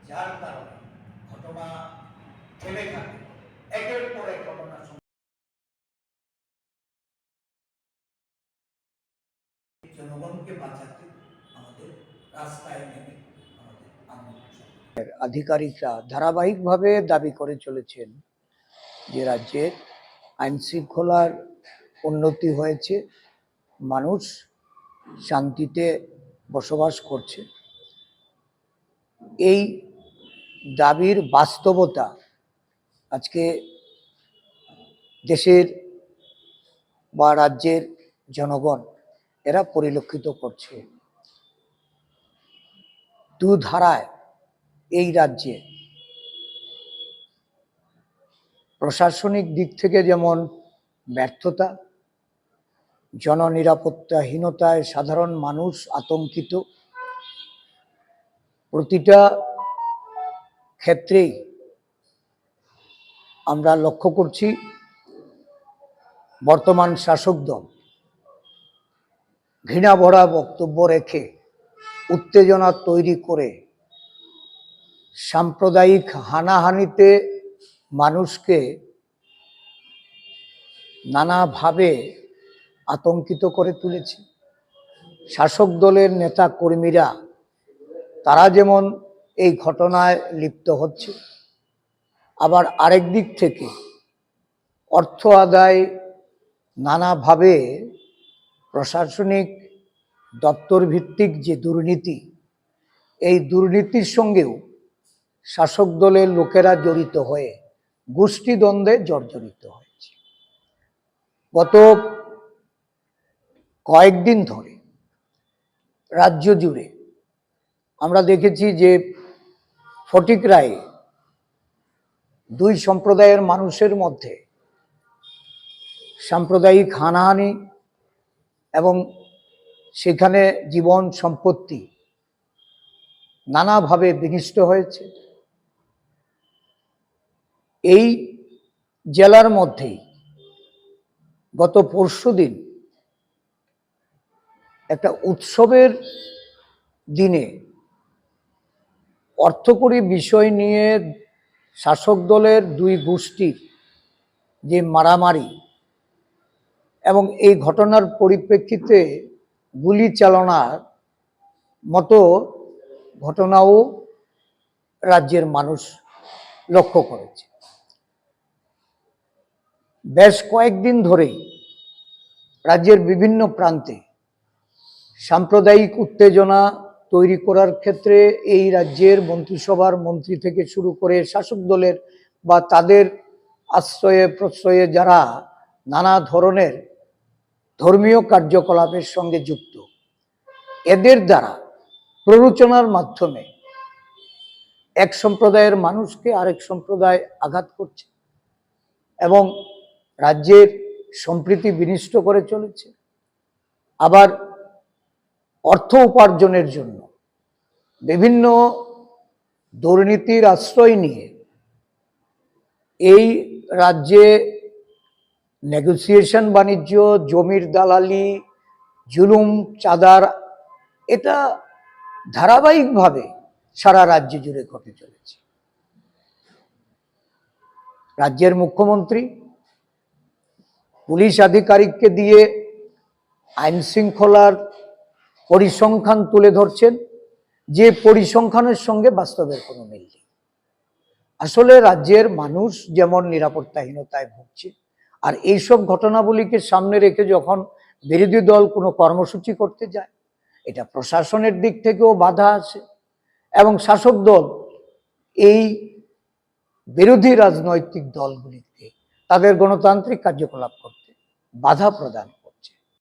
যার কারণে ঘটনা থেমে থাকে, একের পর এক ঘটনা জনগণকে বাঁচাতে আমাদের রাস্তায় নেমে আমাদের আন্দোলন। আধিকারিকরা ধারাবাহিকভাবে দাবি করে চলেছেন যে রাজ্যের আইন শৃঙ্খলার উন্নতি হয়েছে, মানুষ শান্তিতে বসবাস করছে। এই দাবির বাস্তবতা আজকে দেশের বা রাজ্যের জনগণ এরা পরিলক্ষিত করছে। দু ধারায় এই রাজ্যে প্রশাসনিক দিক থেকে যেমন ব্যর্থতা, জননিরাপত্তাহীনতায় সাধারণ মানুষ আতঙ্কিত, প্রতিটা ক্ষেত্রেই আমরা লক্ষ্য করছি বর্তমান শাসক দল ঘৃণা ভরা বক্তব্য রেখে উত্তেজনা তৈরি করে সাম্প্রদায়িক হানাহানিতে মানুষকে নানাভাবে আতঙ্কিত করে তুলেছে। শাসক দলের নেতা কর্মীরা তারা যেমন এই ঘটনায় লিপ্ত হচ্ছে, আবার আরেক দিক থেকে অর্থ আদায় নানাভাবে প্রশাসনিক দপ্তর ভিত্তিক যে দুর্নীতি, এই দুর্নীতির সঙ্গেও শাসক দলের লোকেরা জড়িত হয়ে গোষ্ঠীদ্বন্দ্বে জর্জরিত হয়েছে। গত কয়েকদিন ধরে রাজ্য জুড়ে আমরা দেখেছি যে ফটিকরায়ে দুই সম্প্রদায়ের মানুষের মধ্যে সাম্প্রদায়িক হানাহানি এবং সেখানে জীবন সম্পত্তি নানাভাবে বিনষ্ট হয়েছে। এই জেলার মধ্যেই গত পরশুদিন একটা উৎসবের দিনে অর্থকরী বিষয় নিয়ে শাসক দলের দুই গোষ্ঠীর যে মারামারি এবং এই ঘটনার পরিপ্রেক্ষিতে গুলি চালনার মতো ঘটনাও রাজ্যের মানুষ লক্ষ্য করেছে। বেশ কয়েকদিন ধরেই রাজ্যের বিভিন্ন প্রান্তে সাম্প্রদায়িক উত্তেজনা তৈরি করার ক্ষেত্রে এই রাজ্যের মন্ত্রিসভার মন্ত্রী থেকে শুরু করে শাসক দলের বা তাদের আশ্রয়ে প্রশ্রয়ে যারা নানা ধরনের ধর্মীয় কার্যকলাপের সঙ্গে যুক্ত, এদের দ্বারা প্ররোচনার মাধ্যমে এক সম্প্রদায়ের মানুষকে আরেক সম্প্রদায় আঘাত করছে এবং রাজ্যের সম্প্রীতি বিনষ্ট করে চলেছে। আবার অর্থ উপার্জনের জন্য বিভিন্ন দুর্নীতির আশ্রয় নিয়ে এই রাজ্যে নেগোসিয়েশন বাণিজ্য, জমির দালালি, জুলুম, চাঁদার, এটা ধারাবাহিকভাবে সারা রাজ্য জুড়ে ঘটে চলেছে। রাজ্যের মুখ্যমন্ত্রী পুলিশ আধিকারিককে দিয়ে আইন শৃঙ্খলার পরিসংখ্যান তুলে ধরছেন, যে পরিসংখ্যানের সঙ্গে বাস্তবের কোনো মিল নেই। আসলে রাজ্যের মানুষ যেমন নিরাপত্তাহীনতায় ভুগছে, আর এইসব ঘটনাবলীকে সামনে রেখে যখন বিরোধী দল কোনো কর্মসূচি করতে যায়, এটা প্রশাসনের দিক থেকেও বাধা আছে এবং শাসক দল এই বিরোধী রাজনৈতিক দলগুলিকে তাদের গণতান্ত্রিক কার্যকলাপ করতে বাধা প্রদান